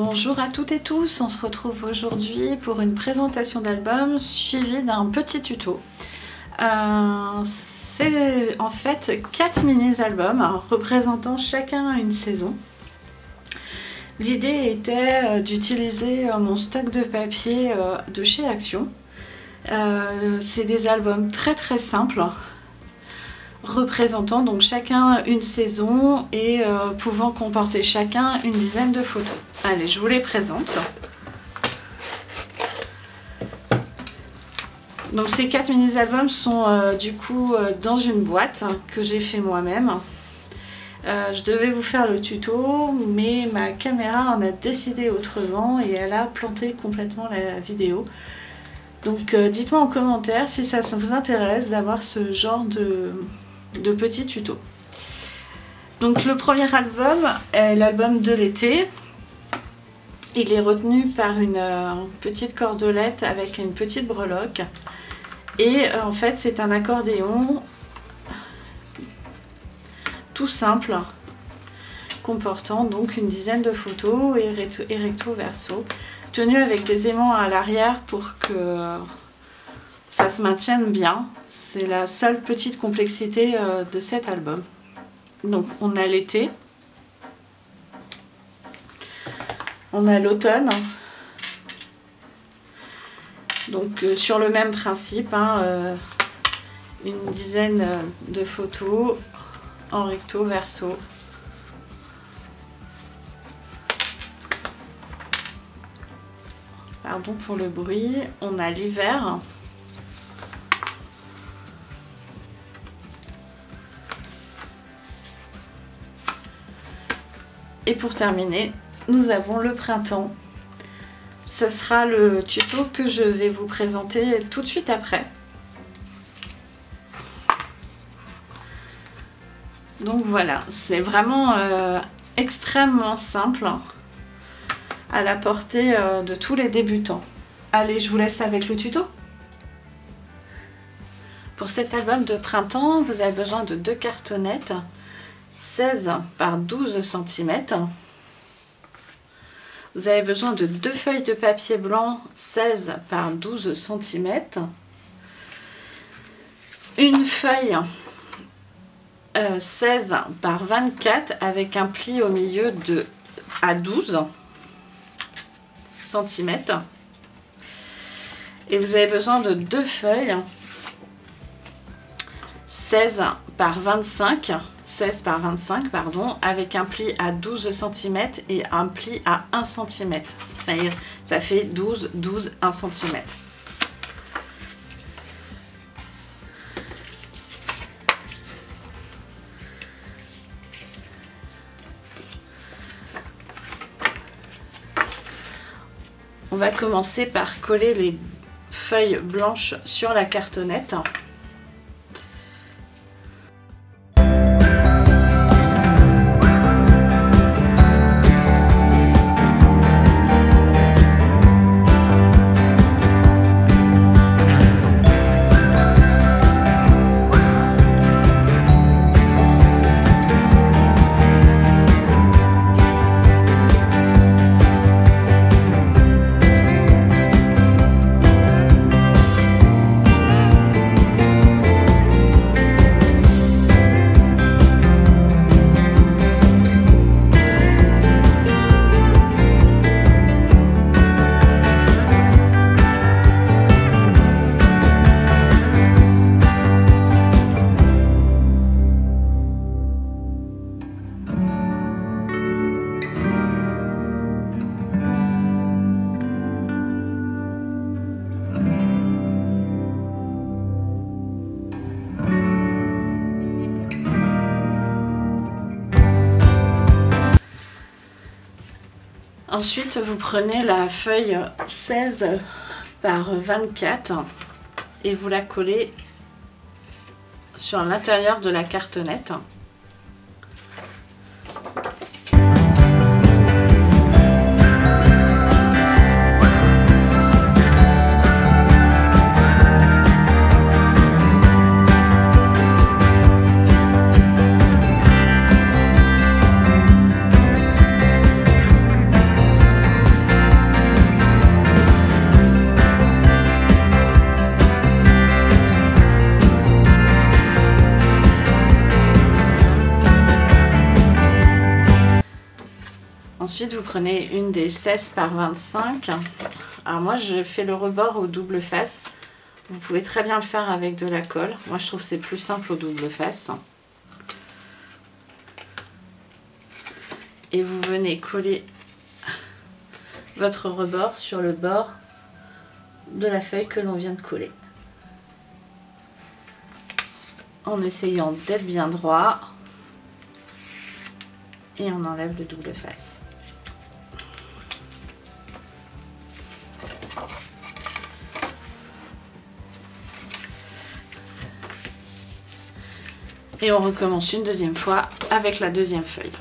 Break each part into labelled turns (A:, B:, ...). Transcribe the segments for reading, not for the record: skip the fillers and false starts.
A: Bonjour à toutes et tous, on se retrouve aujourd'hui pour une présentation d'album suivie d'un petit tuto. C'est en fait 4 mini-albums représentant chacun une saison. L'idée était d'utiliser mon stock de papier de chez Action. C'est des albums très simples, représentant donc chacun une saison et pouvant comporter chacun une dizaine de photos. Allez, je vous les présente. Donc ces 4 mini-albums sont du coup dans une boîte que j'ai fait moi-même. Je devais vous faire le tuto, mais ma caméra en a décidé autrement et elle a planté complètement la vidéo. Donc dites-moi en commentaire si ça vous intéresse d'avoir ce genre de petits tutos. Donc le premier album est l'album de l'été. Il est retenu par une petite cordelette avec une petite breloque. Et en fait c'est un accordéon tout simple, comportant donc une dizaine de photos et recto verso, tenu avec des aimants à l'arrière pour que ça se maintienne bien. C'est la seule petite complexité de cet album. Donc on a l'été, on a l'automne, donc sur le même principe, une dizaine de photos en recto verso. Pardon pour le bruit. On a l'hiver. Et pour terminer, nous avons le printemps. Ce sera le tuto que je vais vous présenter tout de suite après. Donc voilà, c'est vraiment extrêmement simple, à la portée de tous les débutants. Allez, je vous laisse avec le tuto. Pour cet album de printemps, vous avez besoin de 2 cartonnettes, 16 par 12 cm. Vous avez besoin de 2 feuilles de papier blanc, 16 par 12 cm. Une feuille 16 par 24 avec un pli au milieu à 12 cm. Et vous avez besoin de 2 feuilles 16 par 25 pardon, avec un pli à 12 cm et un pli à 1 cm. C'est-à-dire ça fait 12, 12, 1 cm. On va commencer par coller les feuilles blanches sur la cartonnette. Ensuite, vous prenez la feuille 16 par 24 et vous la collez sur l'intérieur de la cartonnette. Ensuite, vous prenez une des 16 par 25. Alors moi, je fais le rebord au double face. Vous pouvez très bien le faire avec de la colle. Moi, je trouve que c'est plus simple au double face. Et vous venez coller votre rebord sur le bord de la feuille que l'on vient de coller. En essayant d'être bien droit. Et on enlève le double face. Et on recommence une deuxième fois avec la deuxième feuille.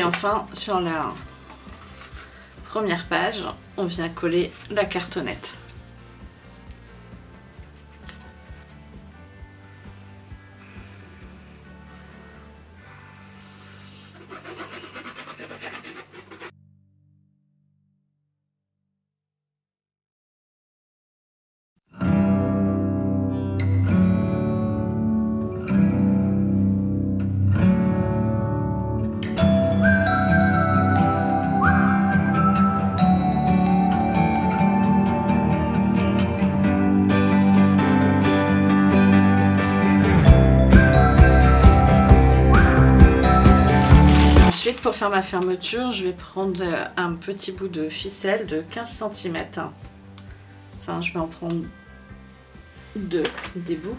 A: Enfin, sur la première page, on vient coller la cartonnette. Pour faire ma fermeture, je vais prendre un petit bout de ficelle de 15 cm. Enfin, je vais en prendre deux des bouts.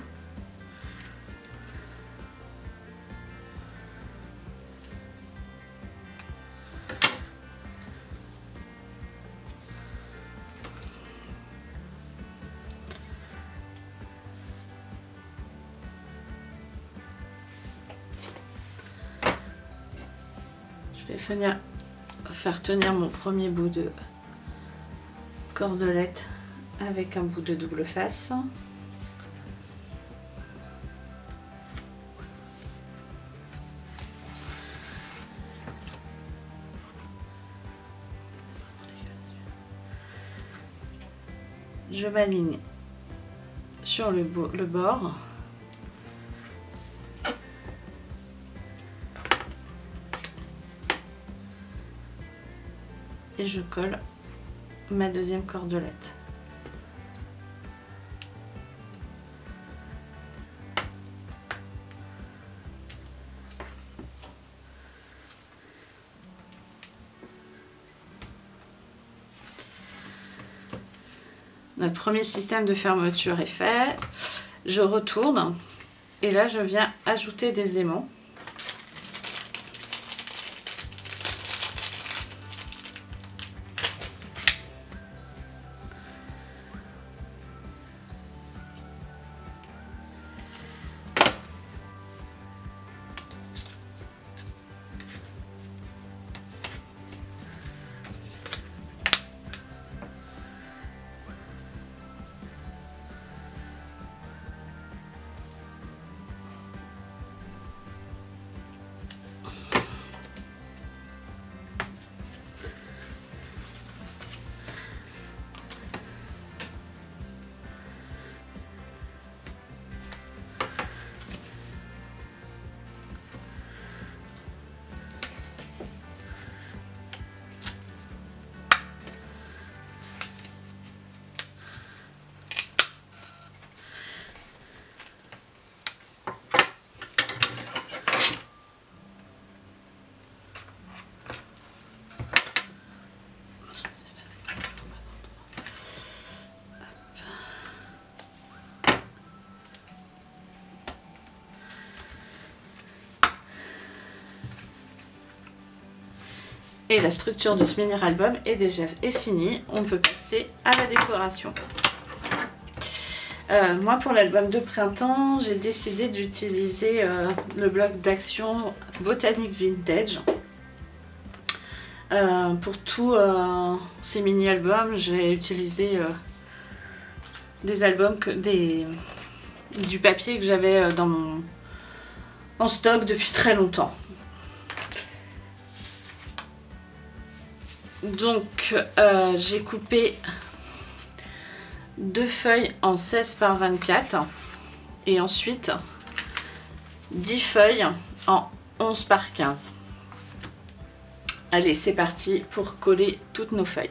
A: Je vais faire tenir mon premier bout de cordelette avec un bout de double face. Je m'aligne sur le bord. Et je colle ma deuxième cordelette. Notre premier système de fermeture est fait. Je retourne et là je viens ajouter des aimants. Et la structure de ce mini-album est finie. On peut passer à la décoration. Moi, pour l'album de printemps, j'ai décidé d'utiliser le bloc d'action Botanique Vintage. Pour tous ces mini-albums, j'ai utilisé des albums, du papier que j'avais en stock depuis très longtemps. Donc, j'ai coupé 2 feuilles en 16 par 24 et ensuite 10 feuilles en 11 par 15. Allez, c'est parti pour coller toutes nos feuilles.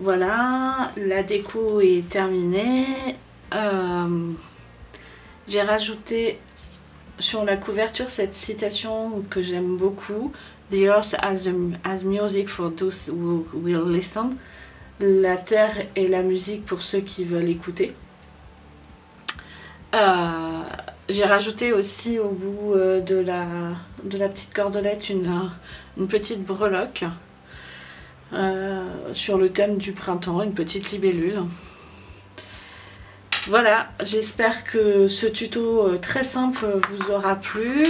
A: Voilà, la déco est terminée. J'ai rajouté sur la couverture cette citation que j'aime beaucoup. The earth has music for those who will listen. La terre est la musique pour ceux qui veulent écouter. J'ai rajouté aussi au bout de la petite cordelette une petite breloque. Sur le thème du printemps, une petite libellule. Voilà, j'espère que ce tuto très simple vous aura plu.